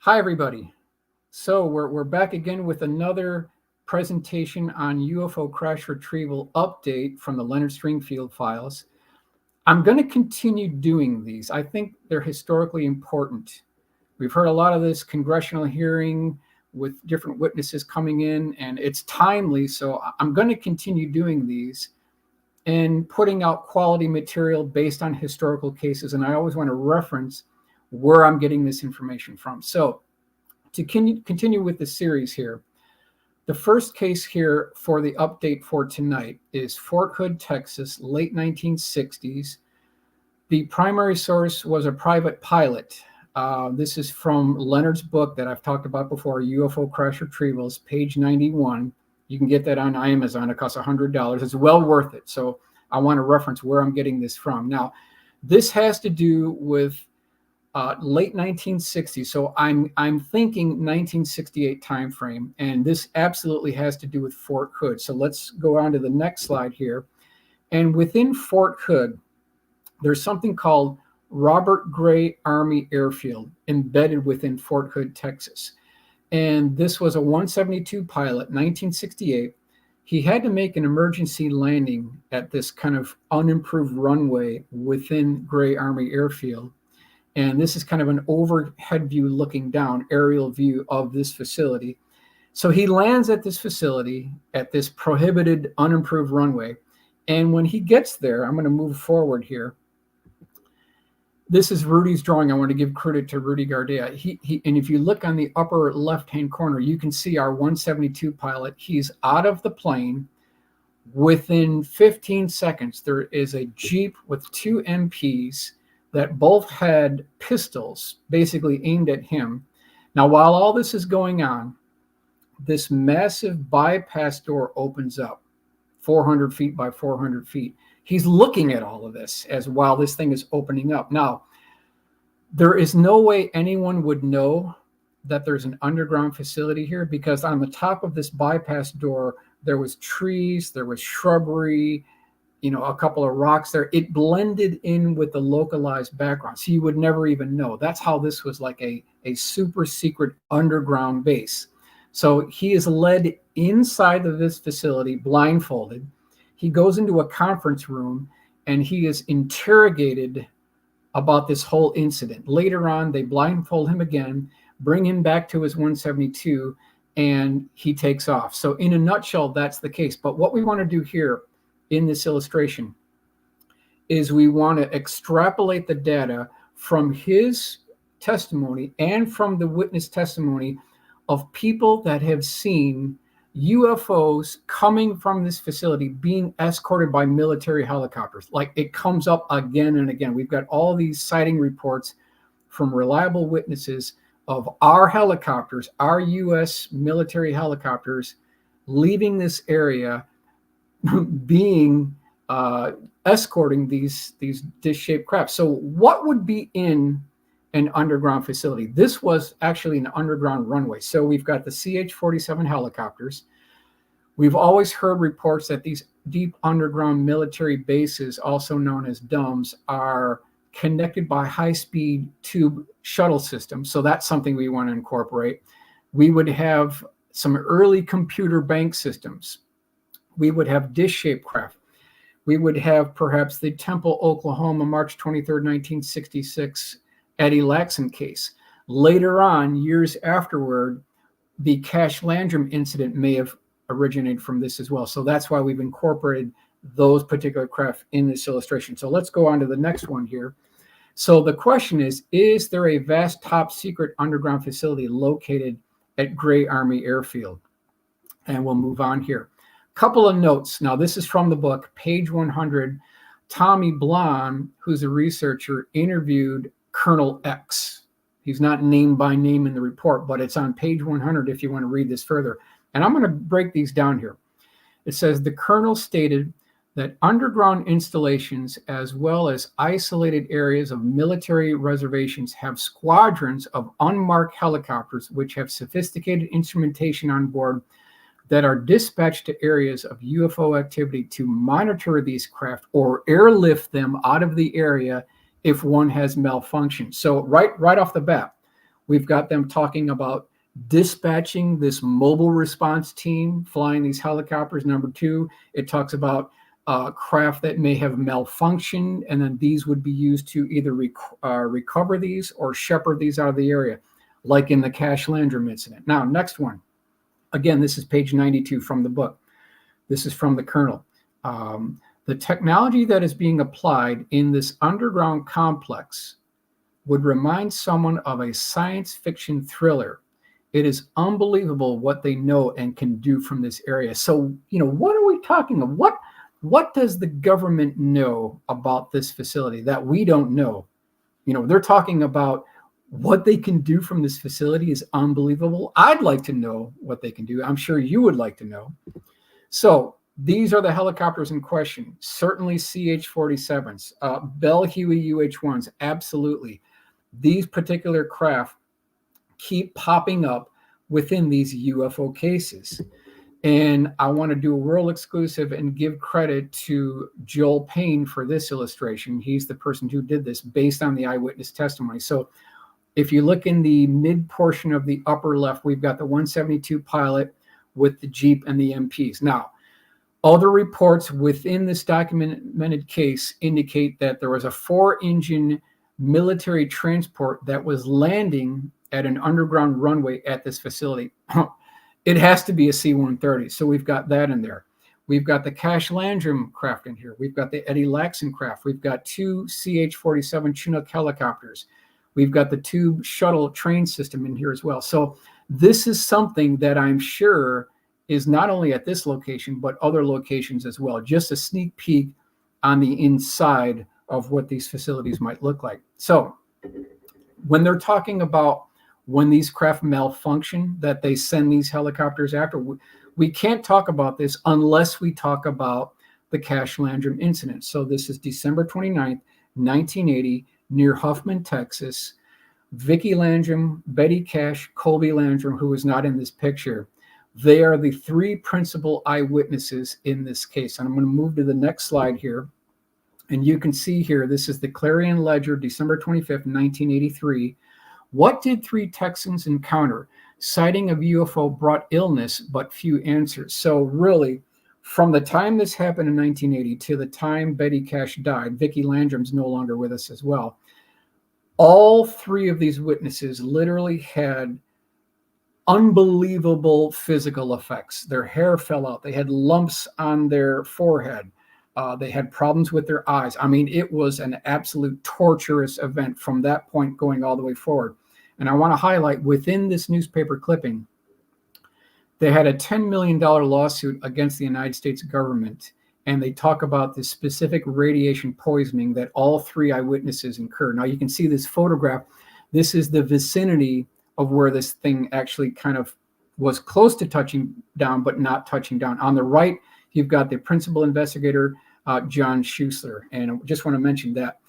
Hi, everybody. So we're back again with another presentation on UFO Crash Retrieval update from the Leonard Stringfield files. I'm going to continue doing these. I think they're historically important. We've heard a lot of this congressional hearing with different witnesses coming in, and it's timely. So I'm going to continue doing these and putting out quality material based on historical cases. And I always want to reference where I'm getting this information from. So to continue with the series here, the first case here for the update for tonight is Fort Hood, Texas, late 1960s. The primary source was a private pilot. This is from Leonard's book that I've talked about before, UFO Crash Retrievals, page 91. You can get that on Amazon. It costs $100. It's well worth it. So I want to reference where I'm getting this from. Now, this has to do with late 1960s. So I'm thinking 1968 timeframe, and this absolutely has to do with Fort Hood. So let's go on to the next slide here. And within Fort Hood, there's something called Robert Gray Army Airfield embedded within Fort Hood, Texas. And this was a 172 pilot, 1968. He had to make an emergency landing at this kind of unimproved runway within Gray Army Airfield. And this is kind of an overhead view looking down, aerial view of this facility. So he lands at this facility at this prohibited, unimproved runway. And when he gets there, I'm going to move forward here. This is Rudy's drawing. I want to give credit to Rudy Gardea. And if you look on the upper left-hand corner, you can see our 172 pilot. He's out of the plane. Within 15 seconds, there is a Jeep with two MPs that both had pistols basically aimed at him. Now, while all this is going on, this massive bypass door opens up 400 feet by 400 feet. He's looking at all of this as while this thing is opening up. Now, there is no way anyone would know that there's an underground facility here, because on the top of this bypass door, there was trees, there was shrubbery, a couple of rocks there. It blended in with the localized background. So you would never even know. That's how this was like a super secret underground base. So he is led inside of this facility blindfolded. He goes into a conference room and he is interrogated about this whole incident. Later on, they blindfold him again, bring him back to his 172, and he takes off. So in a nutshell, that's the case. But what we want to do here in this illustration is we want to extrapolate the data from his testimony and from the witness testimony of people that have seen UFOs coming from this facility being escorted by military helicopters. Like, it comes up again and again. We've got all these sighting reports from reliable witnesses of our helicopters, our U.S. military helicopters, leaving this area, being escorting these dish-shaped craft. So what would be in an underground facility? This was actually an underground runway. So we've got the CH-47 helicopters. We've always heard reports that these deep underground military bases, also known as DUMBs, are connected by high-speed tube shuttle systems. So that's something we want to incorporate. We would have some early computer bank systems. We would have dish-shaped craft. We would have perhaps the Temple, Oklahoma, March 23rd, 1966, Eddie Laxon case. Later on, years afterward, the Cash-Landrum incident may have originated from this as well. So that's why we've incorporated those particular craft in this illustration. So let's go on to the next one here. So the question is there a vast top secret underground facility located at Gray Army Airfield? And we'll move on here. Couple of notes. Now, this is from the book, page 100. Tommy Blom, who's a researcher, interviewed Colonel X. He's not named by name in the report, but it's on page 100 if you want to read this further. And I'm going to break these down here. It says the colonel stated that underground installations, as well as isolated areas of military reservations, have squadrons of unmarked helicopters which have sophisticated instrumentation on board that are dispatched to areas of UFO activity to monitor these craft or airlift them out of the area if one has malfunctioned. So right off the bat, We've got them talking about dispatching this mobile response team, flying these helicopters. Number two, it talks about craft that may have malfunctioned, and then these would be used to either recover these or shepherd these out of the area, like in the Cash-Landrum incident. Now, next one. Again, this is page 92 from the book. This is from the Colonel. The technology that is being applied in this underground complex would remind someone of a science fiction thriller. It is unbelievable what they know and can do from this area. So, what are we talking about? What does the government know about this facility that we don't know? They're talking about what they can do from this facility is unbelievable. I'd like to know what they can do. I'm sure you would like to know. So these are the helicopters in question. Certainly CH-47s, Bell Huey UH-1s, absolutely. These particular craft keep popping up within these UFO cases. And I want to do a world exclusive and give credit to Joel Payne for this illustration. He's the person who did this based on the eyewitness testimony. So if you look in the mid portion of the upper left, we've got the 172 pilot with the Jeep and the MPs. Now, other reports within this documented case indicate that there was a 4-engine military transport that was landing at an underground runway at this facility. It has to be a C-130, so we've got that in there. We've got the Cash-Landrum craft in here. We've got the Eddie Laxon craft. We've got 2 CH-47 Chinook helicopters. We've got the tube shuttle train system in here as well. So this is something that I'm sure is not only at this location, but other locations as well. Just a sneak peek on the inside of what these facilities might look like. So when they're talking about when these craft malfunction, that they send these helicopters after, we can't talk about this unless we talk about the Cash-Landrum incident. So this is December 29th, 1980, near Huffman, Texas. Vicki Landrum, Betty Cash, Colby Landrum, who is not in this picture, they are the 3 principal eyewitnesses in this case. And I'm going to move to the next slide here. And you can see here, this is the Clarion Ledger, December 25th, 1983. What did 3 Texans encounter? Sighting of UFO brought illness, but few answers. So really, from the time this happened in 1980 to the time Betty Cash died, Vicki Landrum's no longer with us as well. All 3 of these witnesses literally had unbelievable physical effects. Their hair fell out. They had lumps on their forehead. They had problems with their eyes. I mean, it was an absolute torturous event from that point going all the way forward. And I want to highlight within this newspaper clipping, they had a $10 million lawsuit against the United States government. And they talk about the specific radiation poisoning that all 3 eyewitnesses incurred. Now you can see this photograph. This is the vicinity of where this thing actually kind of was close to touching down, but not touching down. On the right, you've got the principal investigator, John Schuessler. And I just want to mention that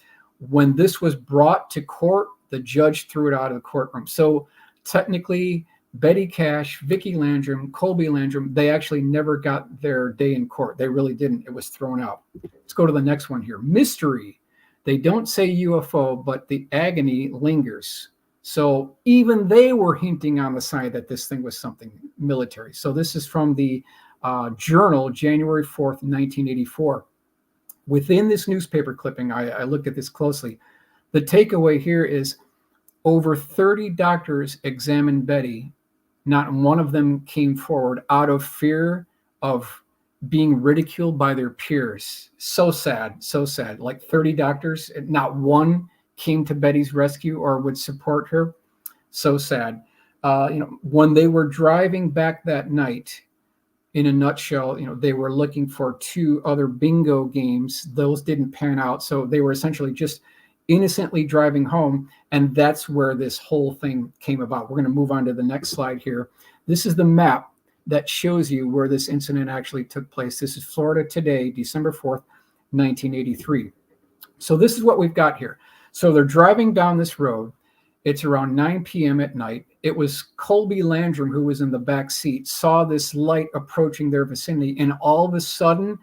when this was brought to court, the judge threw it out of the courtroom. So technically, Betty Cash, Vicki Landrum, Colby Landrum, they actually never got their day in court. They really didn't. It was thrown out. Let's go to the next one here. Mystery. They don't say UFO, but the agony lingers. So even they were hinting on the side that this thing was something military. So this is from the Journal, January 4th, 1984. Within this newspaper clipping, I looked at this closely. The takeaway here is over 30 doctors examined Betty. Not one of them came forward out of fear of being ridiculed by their peers. So sad, so sad. Like 30 doctors, not one came to Betty's rescue or would support her. So sad. When they were driving back that night, in a nutshell, they were looking for 2 other bingo games. Those didn't pan out. So they were essentially just innocently driving home. And that's where this whole thing came about. We're going to move on to the next slide here. This is the map that shows you where this incident actually took place. This is Florida Today, December 4th, 1983. So this is what we've got here. So they're driving down this road. It's around 9 p.m. at night. It was Colby Landrum, who was in the back seat, saw this light approaching their vicinity. And all of a sudden,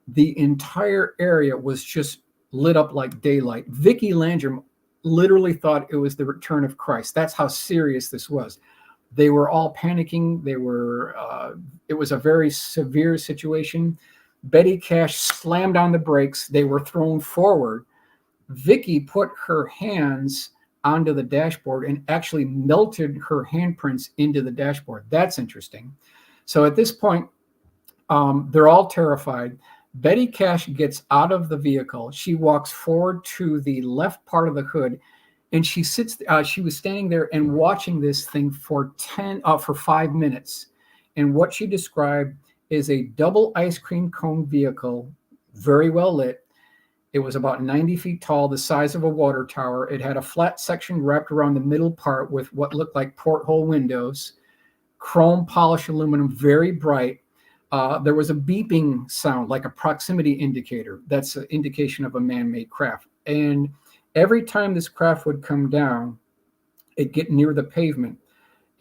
the entire area was just lit up like daylight. Vicki Landrum literally thought it was the return of Christ. That's how serious this was. They were all panicking. It was a very severe situation. Betty Cash slammed on the brakes. They were thrown forward. Vicky put her hands onto the dashboard and actually melted her handprints into the dashboard. That's interesting. So at this point, they're all terrified. Betty Cash gets out of the vehicle. She walks forward to the left part of the hood, and she sits. She was standing there and watching this thing for 5 minutes. And what she described is a double ice cream cone vehicle, very well lit. It was about 90 feet tall, the size of a water tower. It had a flat section wrapped around the middle part with what looked like porthole windows, chrome polished aluminum, very bright. There was a beeping sound like a proximity indicator. That's an indication of a man-made craft. And every time this craft would come down, it'd get near the pavement,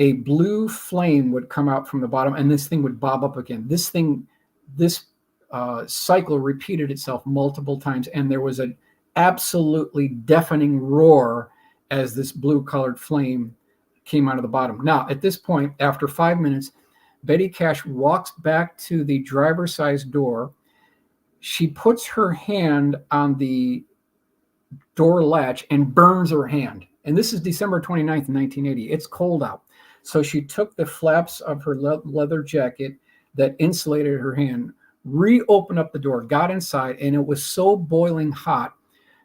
a blue flame would come out from the bottom, and this thing would bob up again. This cycle repeated itself multiple times, and there was an absolutely deafening roar as this blue-colored flame came out of the bottom. Now, at this point, after 5 minutes, Betty Cash walks back to the driver's side door. She puts her hand on the door latch and burns her hand. And this is December 29th, 1980. It's cold out. So she took the flaps of her leather jacket that insulated her hand, reopened up the door, got inside, and it was so boiling hot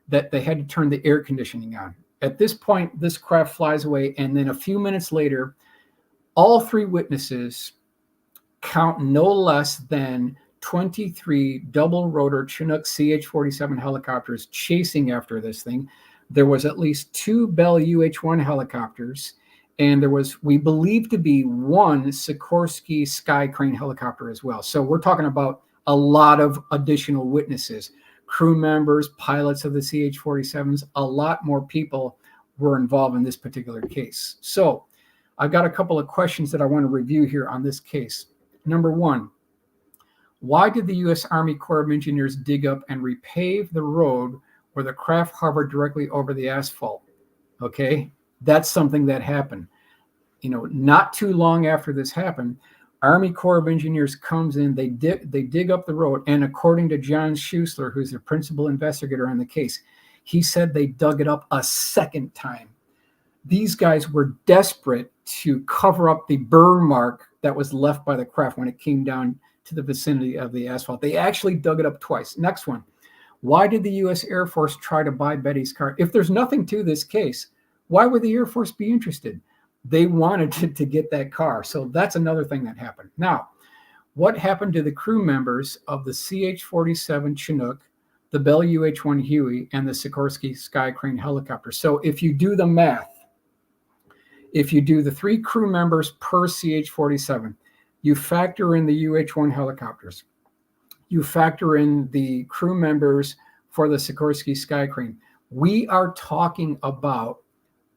that they had to turn the air conditioning on. At this point, this craft flies away, and then a few minutes later, all three witnesses count no less than 23 double-rotor Chinook CH-47 helicopters chasing after this thing. There was at least 2 Bell UH-1 helicopters, and there was, we believe to be, 1 Sikorsky Sky Crane helicopter as well. So we're talking about a lot of additional witnesses, crew members, pilots of the CH-47s. A lot more people were involved in this particular case. So I've got a couple of questions that I want to review here on this case. Number one, why did the U.S. Army Corps of Engineers dig up and repave the road where the craft hovered directly over the asphalt? Okay, that's something that happened. You know, not too long after this happened, Army Corps of Engineers comes in, they dig up the road, and according to John Schuessler, who's the principal investigator on the case, he said they dug it up a second time. These guys were desperate to cover up the burn mark that was left by the craft when it came down to the vicinity of the asphalt. They actually dug it up twice. Next one. Why did the U.S. Air Force try to buy Betty's car? If there's nothing to this case, why would the Air Force be interested? They wanted to get that car. So that's another thing that happened. Now, what happened to the crew members of the CH-47 Chinook, the Bell UH-1 Huey, and the Sikorsky Sky Crane helicopter? So if you do the math, if you do the 3 crew members per CH-47, you factor in the UH-1 helicopters, you factor in the crew members for the Sikorsky Sky Crane, we are talking about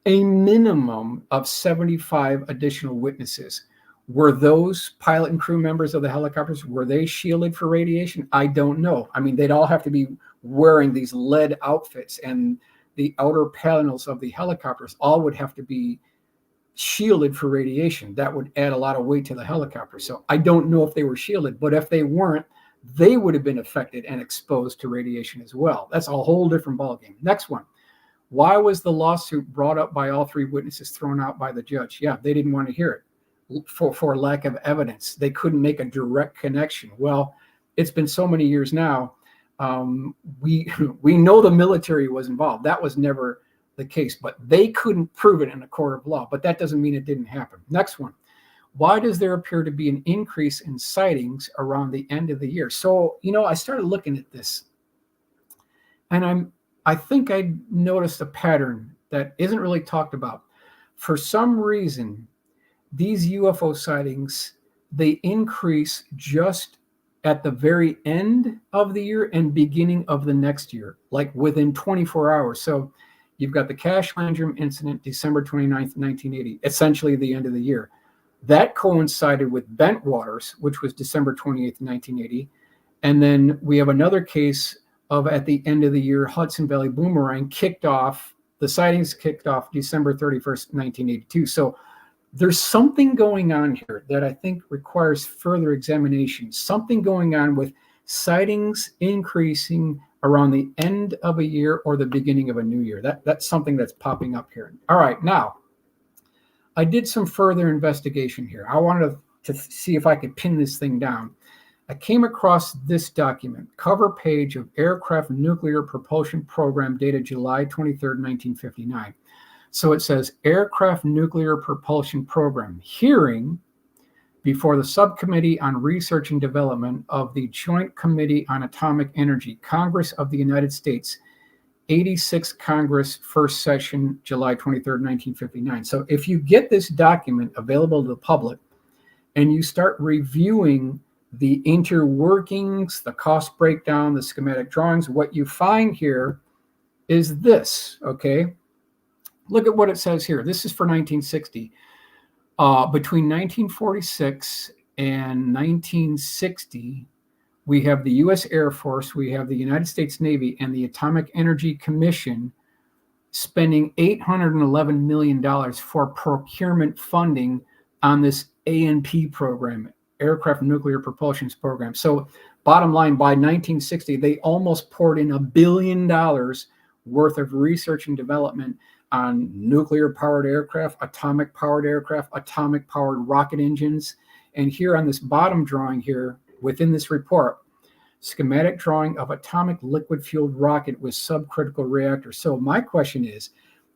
a minimum of 75 additional witnesses. Were those pilot and crew members of the helicopters, were they shielded for radiation? I don't know. I mean, they'd all have to be wearing these lead outfits, and the outer panels of the helicopters all would have to be shielded for radiation. That would add a lot of weight to the helicopter. So I don't know if they were shielded, but if they weren't, they would have been affected and exposed to radiation as well. That's a whole different ballgame. Next one. Why was the lawsuit brought up by all 3 witnesses thrown out by the judge? Yeah, they didn't want to hear it for lack of evidence. They couldn't make a direct connection. Well, it's been so many years now. We know the military was involved. That was never the case, but they couldn't prove it in a court of law. But that doesn't mean it didn't happen. Next one. Why does there appear to be an increase in sightings around the end of the year? So, you know, I started looking at this, and I think I noticed a pattern that isn't really talked about. For some reason, these UFO sightings, they increase just at the very end of the year and beginning of the next year, like within 24 hours. So you've got the Cash-Landrum incident, December 29th, 1980, essentially the end of the year. That coincided with Bentwaters, which was December 28th, 1980. And then we have another case of, at the end of the year, Hudson Valley Boomerang kicked off The sightings kicked off December 31st, 1982. So there's something going on here that I think requires further examination. Something going on with sightings increasing around the end of a year or the beginning of a new year. That's something that's popping up here. All right, now, I did some further investigation here. I wanted to see if I could pin this thing down. I came across this document, cover page of Aircraft Nuclear Propulsion Program, dated July 23rd, 1959. So it says Aircraft Nuclear Propulsion Program, hearing before the Subcommittee on Research and Development of the Joint Committee on Atomic Energy, Congress of the United States, 86th Congress, first session, July 23rd, 1959. So if you get this document available to the public and you start reviewing the interworkings, the cost breakdown, the schematic drawings, what you find here is this, okay? Look at what it says here. This is for 1960. Between 1946 and 1960, we have the U.S. Air Force, we have the United States Navy, and the Atomic Energy Commission spending $811 million for procurement funding on this ANP program, Aircraft Nuclear Propulsion Program. So bottom line, by 1960, they almost poured in $1 billion worth of research and development on nuclear-powered aircraft, atomic-powered rocket engines. And here on this bottom drawing here, within this report, schematic drawing of atomic liquid-fueled rocket with subcritical reactor. So my question is,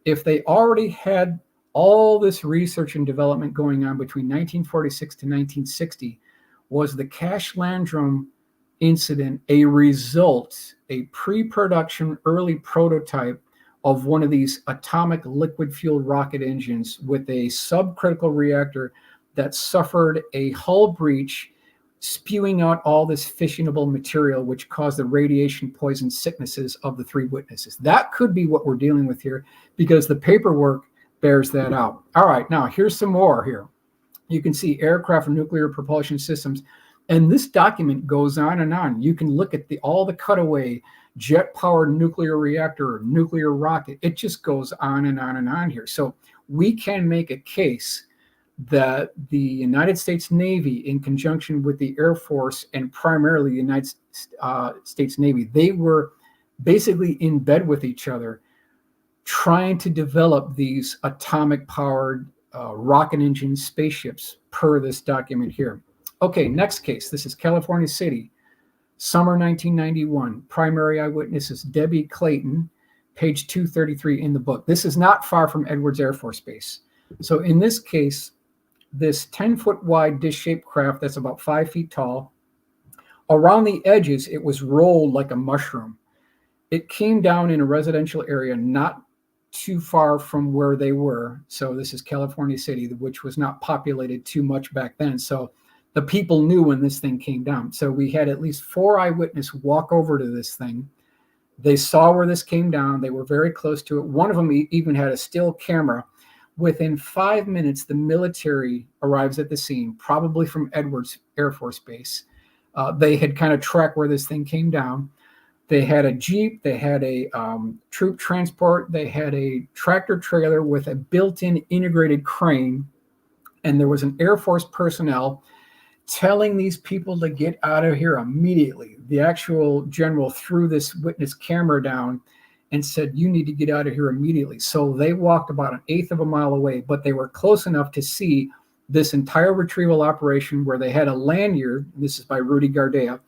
if they already had all this research and development going on between 1946 to 1960, was the Cash-Landrum incident a result, a pre-production early prototype of one of these atomic liquid-fueled rocket engines with a subcritical reactor that suffered a hull breach, spewing out all this fissionable material, which caused the radiation poison sicknesses of the three witnesses? That could be what we're dealing with here, because the paperwork bears that out. All right, now here's some more here. You can see aircraft and nuclear propulsion systems, and this document goes on and on. You can look at all the cutaway jet-powered nuclear reactor, nuclear rocket. It just goes on and on and on here. So we can make a case that the United States Navy, in conjunction with the Air Force and primarily the United States Navy, they were basically in bed with each other trying to develop these atomic-powered rocket engine spaceships, per this document here. Okay, next case. This is California City, summer 1991. Primary eyewitnesses Debbie Clayton, page 233 in the book. This is not far from Edwards Air Force Base. So in this case, this 10-foot wide dish-shaped craft that's about 5 feet tall, around the edges, it was rolled like a mushroom. It came down in a residential area not too far from where they were. So this is California City, which was not populated too much back then. So the people knew when this thing came down. So we had at least 4 eyewitnesses walk over to this thing. They saw where this came down. They were very close to it. One of them even had a still camera. Within 5 minutes, the military arrives at the scene, probably from Edwards Air Force Base. They had kind of tracked where this thing came down. They had a Jeep, they had a troop transport, they had a tractor trailer with a built-in integrated crane, and there was an Air Force personnel telling these people to get out of here immediately. The actual general threw this witness camera down and said, you need to get out of here immediately. So they walked about 1/8 of a mile away, but they were close enough to see this entire retrieval operation where they had a lanyard. This is by Rudy Gardea.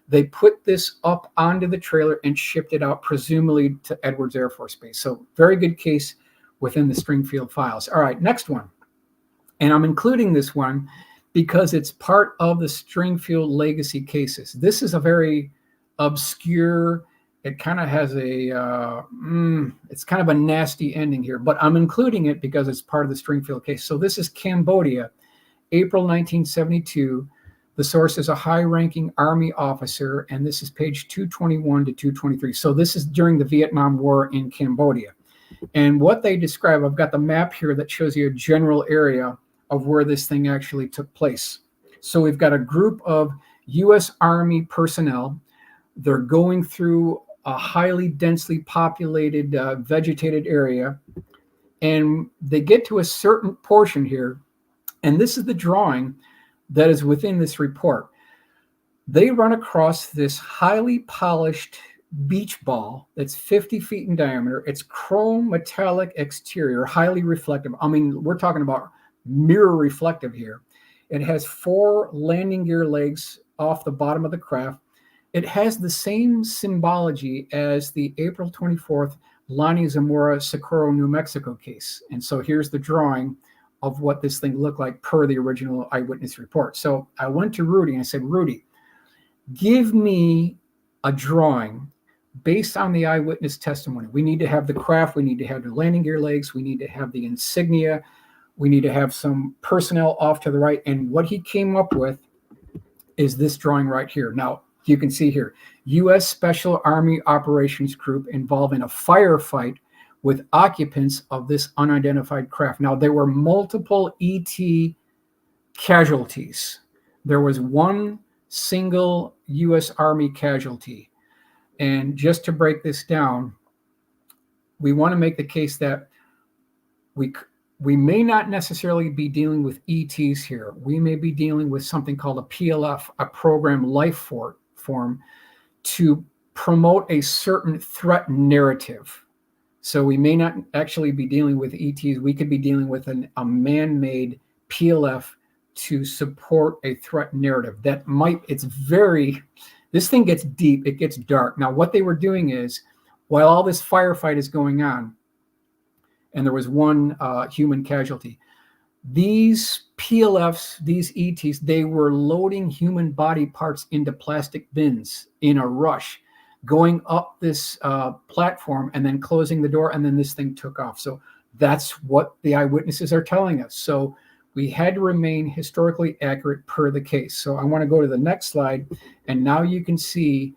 They put this up onto the trailer and shipped it out, presumably to Edwards Air Force Base. So very good case within the Stringfield files. All right, next one. And I'm including this one because it's part of the Stringfield legacy cases. This is a very obscure, it kind of has a, it's kind of a nasty ending here, but I'm including it because it's part of the Stringfield case. So this is Cambodia, April 1972. The source is a high-ranking Army officer, and this is page 221 to 223. So this is during the Vietnam War in Cambodia. And what they describe, I've got the map here that shows you a general area of where this thing actually took place. So we've got a group of U.S. Army personnel. They're going through a highly densely populated, vegetated area. And they get to a certain portion here, and this is the drawing that is within this report. They run across this highly polished beach ball that's 50 feet in diameter. It's chrome metallic exterior, highly reflective. I mean, we're talking about mirror reflective here. It has 4 landing gear legs off the bottom of the craft. It has the same symbology as the April 24th Lonnie Zamora Socorro, New Mexico case. And so here's the drawing of what this thing looked like per the original eyewitness report. So I went to Rudy and I said, Rudy, give me a drawing based on the eyewitness testimony. We need to have the craft. We need to have the landing gear legs. We need to have the insignia. We need to have some personnel off to the right. And what he came up with is this drawing right here. Now, you can see here, U.S. Special Army Operations Group involved in a firefight with occupants of this unidentified craft. Now, there were multiple ET casualties. There was one single U.S. Army casualty. And just to break this down, we want to make the case that we may not necessarily be dealing with ETs here. We may be dealing with something called a PLF, a program life form, to promote a certain threat narrative. So we may not actually be dealing with ETs. We could be dealing with a man-made PLF to support a threat narrative that this thing gets deep, it gets dark. Now, what they were doing is, while all this firefight is going on, and there was one human casualty, these PLFs, these ETs, they were loading human body parts into plastic bins in a rush, going up this platform and then closing the door, and then this thing took off. So that's what the eyewitnesses are telling us. So we had to remain historically accurate per the case. So I want to go to the next slide, and now you can see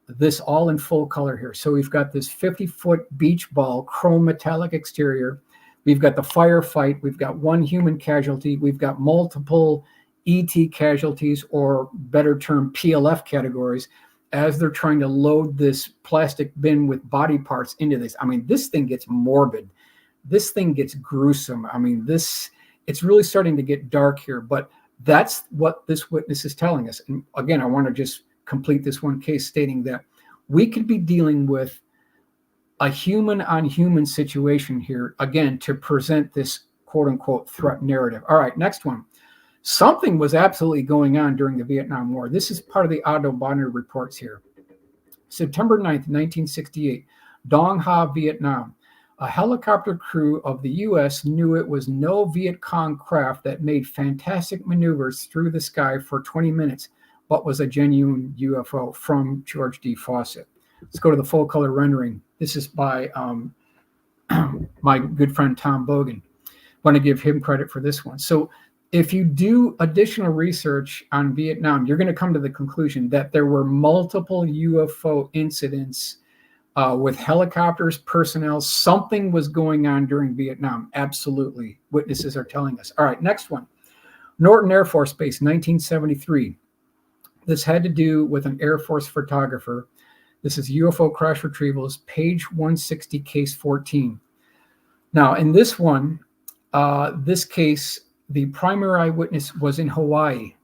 this all in full color here. So we've got this 50-foot beach ball, chrome metallic exterior. We've got the firefight. We've got one human casualty. We've got multiple ET casualties, or better term, PLF categories, as they're trying to load this plastic bin with body parts into this. I mean, this thing gets morbid. This thing gets gruesome. I mean, it's really starting to get dark here, but that's what this witness is telling us. And again, I want to just complete this one case stating that we could be dealing with a human on human situation here, again, to present this quote unquote threat narrative. All right, next one. Something was absolutely going on during the Vietnam War. This is part of the Otto Bonner reports here. September 9th, 1968, Dong Ha, Vietnam. A helicopter crew of the U.S. knew it was no Viet Cong craft that made fantastic maneuvers through the sky for 20 minutes, but was a genuine UFO, from George D. Fawcett. Let's go to the full color rendering. This is by my good friend Tom Bogan. Want to give him credit for this one. So if you do additional research on Vietnam, you're going to come to the conclusion that there were multiple UFO incidents with helicopters, personnel. Something was going on during Vietnam. Absolutely. Witnesses are telling us. All right, next one. Norton Air Force Base, 1973. This had to do with an Air Force photographer. This is UFO Crash Retrievals, page 160, case 14. Now, in this one, this case, the primary eyewitness was in Hawaii.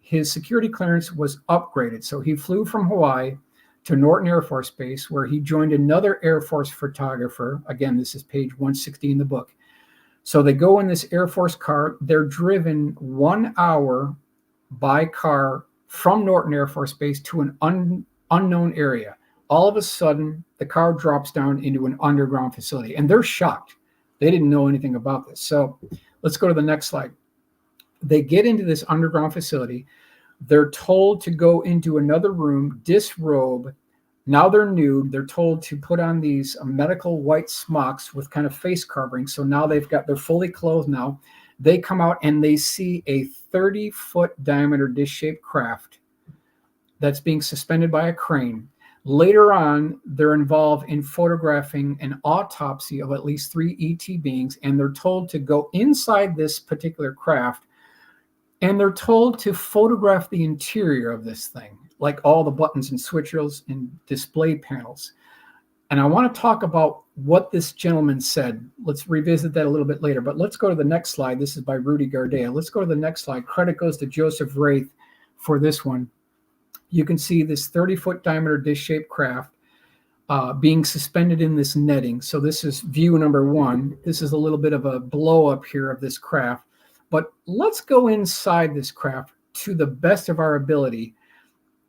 His security clearance was upgraded. So he flew from Hawaii to Norton Air Force Base, where he joined another Air Force photographer. Again, this is page 160 in the book. So they go in this Air Force car. They're driven 1 hour by car from Norton Air Force Base to an unknown area. All of a sudden, the car drops down into an underground facility, and they're shocked. They didn't know anything about this. So let's go to the next slide. They get into this underground facility. They're told to go into another room, disrobe. Now they're nude. They're told to put on these medical white smocks with kind of face covering. So now they're fully clothed now. They come out and they see a 30-foot diameter dish-shaped craft that's being suspended by a crane. Later on, they're involved in photographing an autopsy of at least 3 ET beings, and they're told to go inside this particular craft And they're told to photograph the interior of this thing, like all the buttons and switches and display panels. And I want to talk about what this gentleman said. Let's revisit that a little bit later, but let's go to the next slide. This is by Rudy Gardea. Let's go to the next slide. Credit goes to Joseph Wraith for this one. You can see this 30-foot diameter dish-shaped craft being suspended in this netting. So this is view number one. This is a little bit of a blow up here of this craft, but let's go inside this craft to the best of our ability.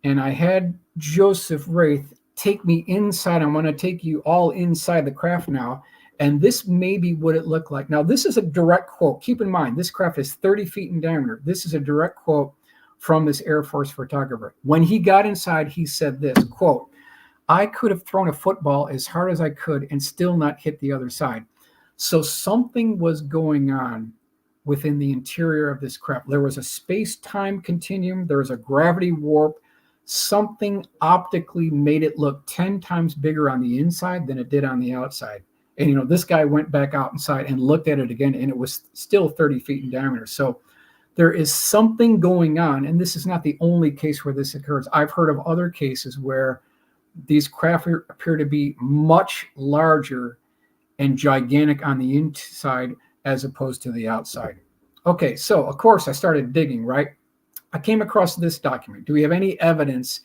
And I had Joseph Wraith take me inside. I want to take you all inside the craft now. And this may be what it looked like. Now, this is a direct quote. Keep in mind, this craft is 30 feet in diameter. This is a direct quote from this Air Force photographer. When he got inside, he said this, quote, "I could have thrown a football as hard as I could and still not hit the other side." So something was going on within the interior of this craft. There was a space-time continuum. There was a gravity warp. Something optically made it look 10 times bigger on the inside than it did on the outside. And, this guy went back out inside and looked at it again, and it was still 30 feet in diameter. So there is something going on, and this is not the only case where this occurs. I've heard of other cases where these craft appear to be much larger and gigantic on the inside as opposed to the outside. Okay, so of course I started digging, right? I came across this document. Do we have any evidence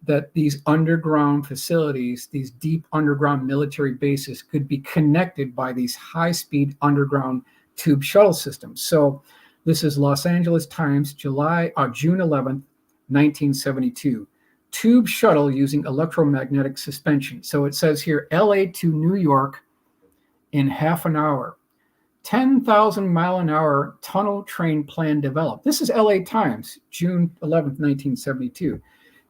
that these underground facilities, these deep underground military bases, could be connected by these high-speed underground tube shuttle systems? So this is Los Angeles Times, June 11th, 1972. Tube shuttle using electromagnetic suspension. So it says here, LA to New York in half an hour. 10,000 mile an hour tunnel train plan developed. This is LA Times, June 11th, 1972.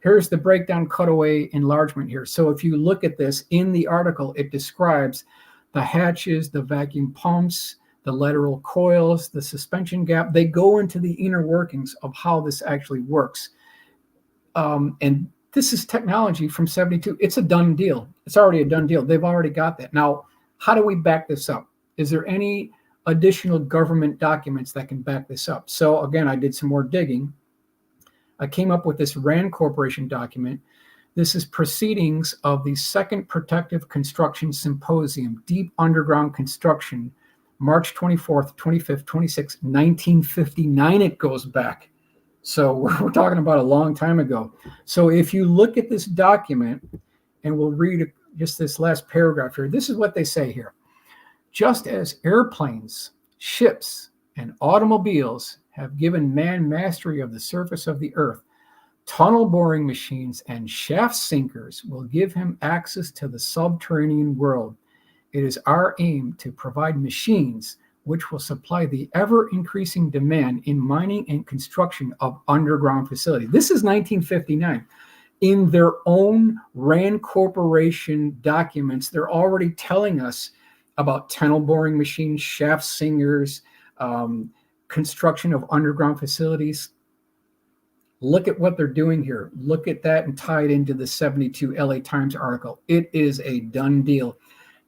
Here's the breakdown cutaway enlargement here. So if you look at this in the article, it describes the hatches, the vacuum pumps, the lateral coils, the suspension gap. They go into the inner workings of how this actually works. And this is technology from 72. It's a done deal. It's already a done deal. They've already got that. Now, how do we back this up? Is there any additional government documents that can back this up? So again, I did some more digging. I came up with this RAND Corporation document. This is proceedings of the Second Protective Construction Symposium, Deep Underground Construction, March 24th, 25th, 26th, 1959 it goes back. So we're talking about a long time ago. So if you look at this document, and we'll read just this last paragraph here, this is what they say here. Just as airplanes, ships, and automobiles have given man mastery of the surface of the earth, tunnel boring machines and shaft sinkers will give him access to the subterranean world. It is our aim to provide machines which will supply the ever-increasing demand in mining and construction of underground facilities. This is 1959. In their own RAND Corporation documents, they're already telling us about tunnel boring machines, shaft singers, construction of underground facilities. Look at what they're doing here. Look at that and tie it into the 72 LA Times article. It is a done deal.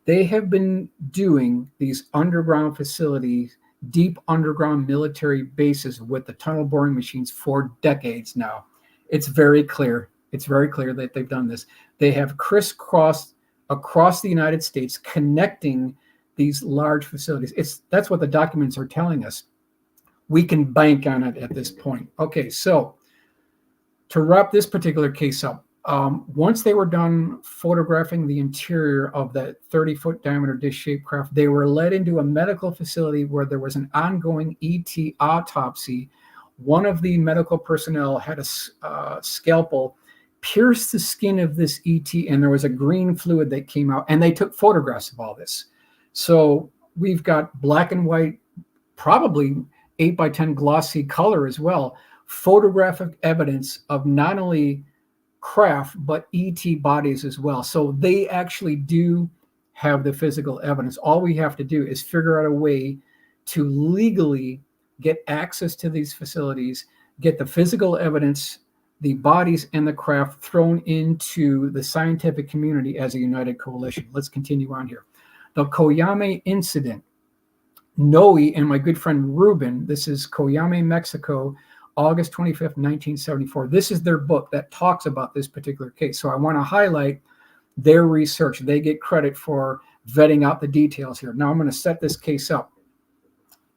They have been doing these underground facilities, deep underground military bases with the tunnel boring machines for decades now. It's very clear. It's very clear that they've done this. They have crisscrossed across the United States, connecting these large facilities. That's what the documents are telling us. We can bank on it at this point. Okay, so to wrap this particular case up, once they were done photographing the interior of that 30-foot diameter dish-shaped craft, they were led into a medical facility where there was an ongoing ET autopsy. One of the medical personnel had a scalpel pierce the skin of this ET, and there was a green fluid that came out, and they took photographs of all this. So we've got black and white, probably 8x10 glossy color as well, photographic evidence of not only craft, but ET bodies as well. So they actually do have the physical evidence. All we have to do is figure out a way to legally get access to these facilities, get the physical evidence, the bodies and the craft thrown into the scientific community as a united coalition. Let's continue on here. The Coyame incident Noe and my good friend Ruben, this is Coyame, Mexico, August 25th, 1974. This is their book that talks about this particular case. So I want to highlight their research. They get credit for vetting out the details here. Now I'm going to set this case up.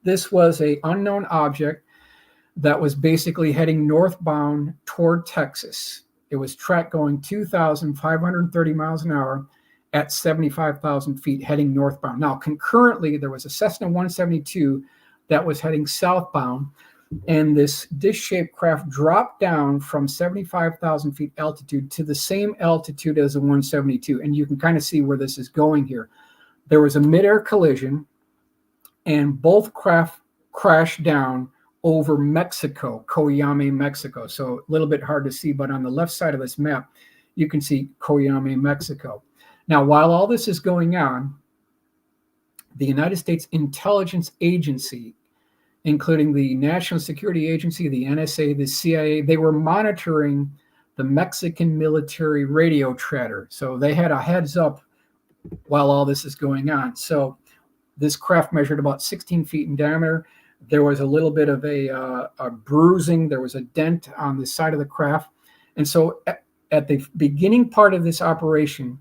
This was an unknown object that was basically heading northbound toward Texas. It was tracked going 2,530 miles an hour at 75,000 feet heading northbound. Now, concurrently, there was a Cessna 172 that was heading southbound, and this dish-shaped craft dropped down from 75,000 feet altitude to the same altitude as the 172. And you can kind of see where this is going here. There was a midair collision, and both craft crashed down over Mexico, Coyame, Mexico. So a little bit hard to see, but on the left side of this map, you can see Coyame, Mexico. Now, while all this is going on, the United States Intelligence Agency, including the National Security Agency, the NSA, the CIA, they were monitoring the Mexican military radio chatter. So they had a heads up while all this is going on. So this craft measured about 16 feet in diameter. There was a little bit of a bruising. There was a dent on the side of the craft. And so at the beginning part of this operation,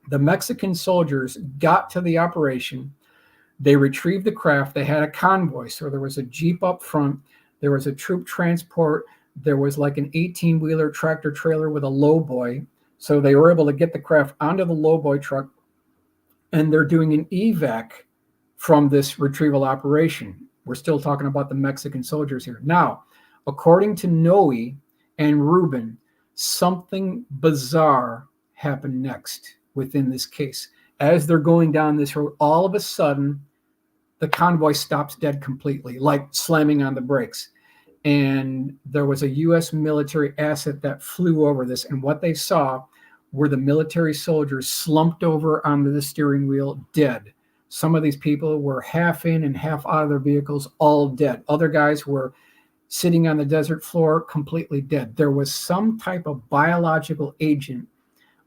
the Mexican soldiers got to the operation. They retrieved the craft. They had a convoy. So there was a Jeep up front. There was a troop transport. There was like an 18-wheeler tractor trailer with a lowboy. So they were able to get the craft onto the lowboy truck, and they're doing an evac from this retrieval operation. We're still talking about the Mexican soldiers here. Now, according to Noe and Ruben, something bizarre happened next within this case. As they're going down this road, all of a sudden, the convoy stops dead completely, like slamming on the brakes. And there was a U.S. military asset that flew over this. And what they saw were the military soldiers slumped over onto the steering wheel, dead. Some of these people were half in and half out of their vehicles, all dead. Other guys were sitting on the desert floor, completely dead. There was some type of biological agent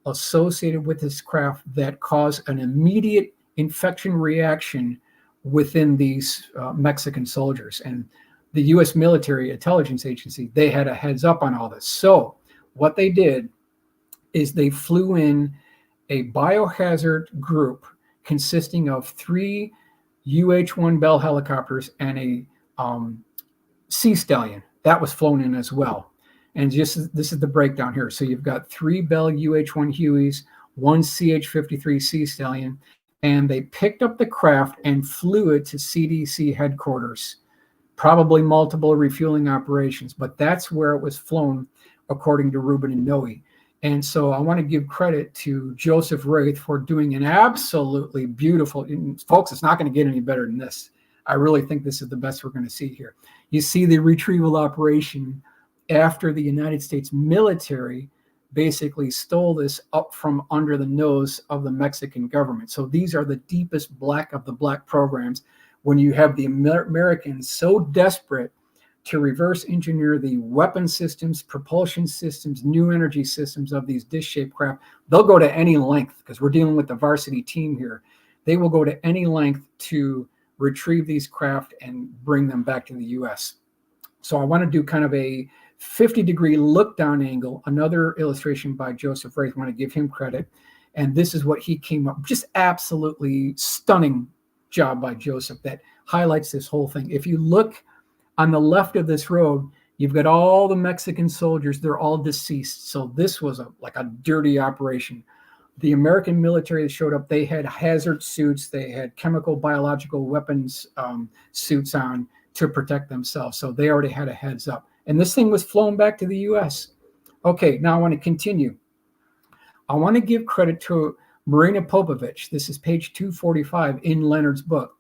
associated with this craft that caused an immediate infection reaction within these Mexican soldiers. And the U.S. Military Intelligence Agency, they had a heads up on all this. So what they did is they flew in a biohazard group consisting of 3 UH-1 Bell helicopters and a Sea Stallion that was flown in as well. And just this is the breakdown here. So you've got 3 Bell UH-1 Hueys, 1 CH-53 Sea Stallion, and they picked up the craft and flew it to CDC headquarters, probably multiple refueling operations, but that's where it was flown, according to Ruben and Noe. And so I want to give credit to Joseph Wraith for doing an absolutely beautiful, folks, it's not going to get any better than this. I really think this is the best we're going to see here. You see the retrieval operation after the United States military basically stole this up from under the nose of the Mexican government. So these are the deepest black of the black programs when you have the Americans so desperate to reverse engineer the weapon systems, propulsion systems, new energy systems of these dish-shaped craft. They'll go to any length, because we're dealing with the varsity team here. They will go to any length to retrieve these craft and bring them back to the U.S. So I want to do kind of a 50-degree look-down angle, another illustration by Joseph Wraith. I want to give him credit. And this is what he came up, just absolutely stunning job by Joseph that highlights this whole thing. If you look on the left of this road, you've got all the Mexican soldiers. They're all deceased. So this was like a dirty operation. The American military that showed up, they had hazard suits. They had chemical, biological weapons suits on to protect themselves. So they already had a heads up. And this thing was flown back to the U.S. Okay, now I want to continue. I want to give credit to Marina Popovich. This is page 245 in Leonard's book.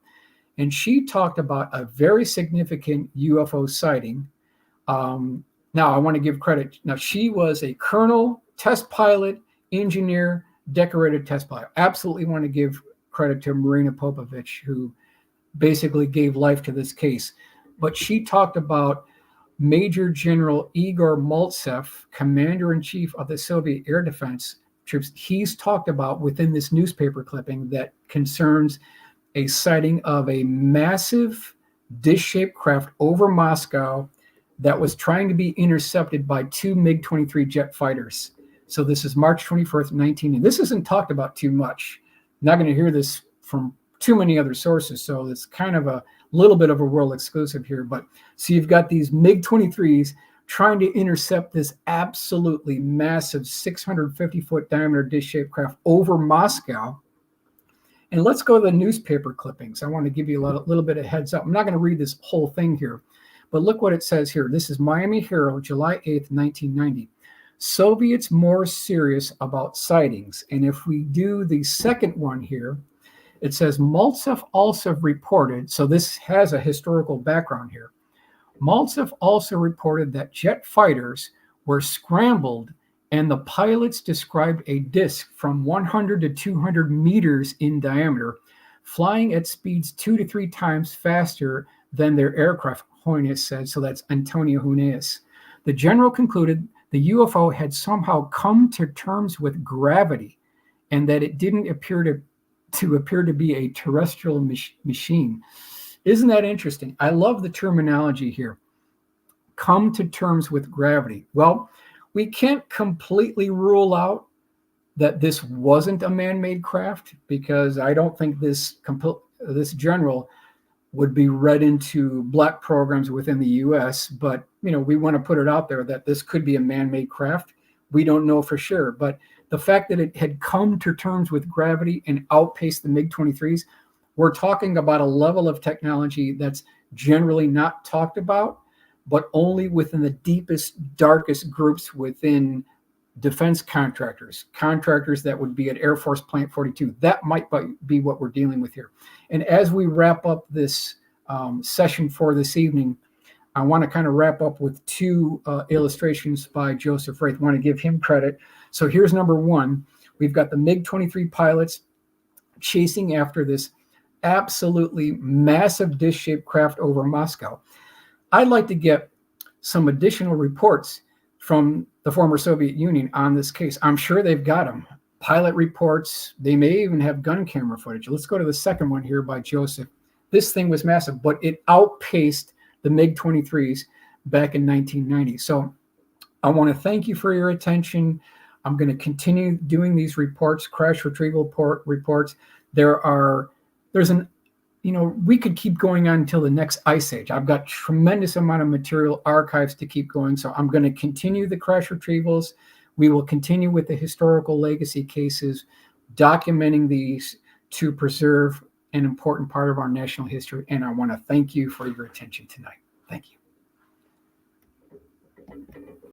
And she talked about a very significant UFO sighting. Now, I want to give credit. Now, she was a colonel, test pilot, engineer, decorated test pilot. Absolutely want to give credit to Marina Popovich, who basically gave life to this case. But she talked about Major General Igor Maltsev, commander-in-chief of the Soviet air defense troops. He's talked about within this newspaper clipping that concerns a sighting of a massive dish-shaped craft over Moscow that was trying to be intercepted by two MiG-23 jet fighters. So this is March 21st, 19. And this isn't talked about too much. I'm not going to hear this from too many other sources, so it's kind of a little bit of a world exclusive here. But so you've got these MiG-23s trying to intercept this absolutely massive 650-foot diameter dish-shaped craft over Moscow. And let's go to the newspaper clippings. I want to give you a little bit of heads up. I'm not going to read this whole thing here, but look what it says here. This is Miami Herald, July 8th, 1990. Soviets more serious about sightings. And if we do the second one here, it says Maltsev also reported, so this has a historical background here. Maltsev also reported that jet fighters were scrambled and the pilots described a disc from 100 to 200 meters in diameter, flying at speeds 2 to 3 times faster than their aircraft, Huneeus said. So that's Antonio Huneeus. The general concluded the UFO had somehow come to terms with gravity and that it didn't appear to be a terrestrial machine. Isn't that interesting? I love the terminology here. Come to terms with gravity. Well, we can't completely rule out that this wasn't a man-made craft, because I don't think this general would be read into black programs within the U.S. But, we want to put it out there that this could be a man-made craft. We don't know for sure. But the fact that it had come to terms with gravity and outpaced the MiG-23s, we're talking about a level of technology that's generally not talked about, but only within the deepest, darkest groups within defense contractors that would be at Air Force Plant 42. That might be what we're dealing with here. And as we wrap up this session for this evening, I want to kind of wrap up with two illustrations by Joseph Wraith. I want to give him credit. So here's number one. We've got the MiG-23 pilots chasing after this absolutely massive dish-shaped craft over Moscow. I'd like to get some additional reports from the former Soviet Union on this case. I'm sure they've got them. Pilot reports. They may even have gun camera footage. Let's go to the second one here by Joseph. This thing was massive, but it outpaced the MiG-23s back in 1990. So I want to thank you for your attention. I'm going to continue doing these reports, crash retrieval reports. We could keep going on until the next ice age. I've got tremendous amount of material archives to keep going. So I'm going to continue the crash retrievals. We will continue with the historical legacy cases, documenting these to preserve an important part of our national history. And I want to thank you for your attention tonight. Thank you.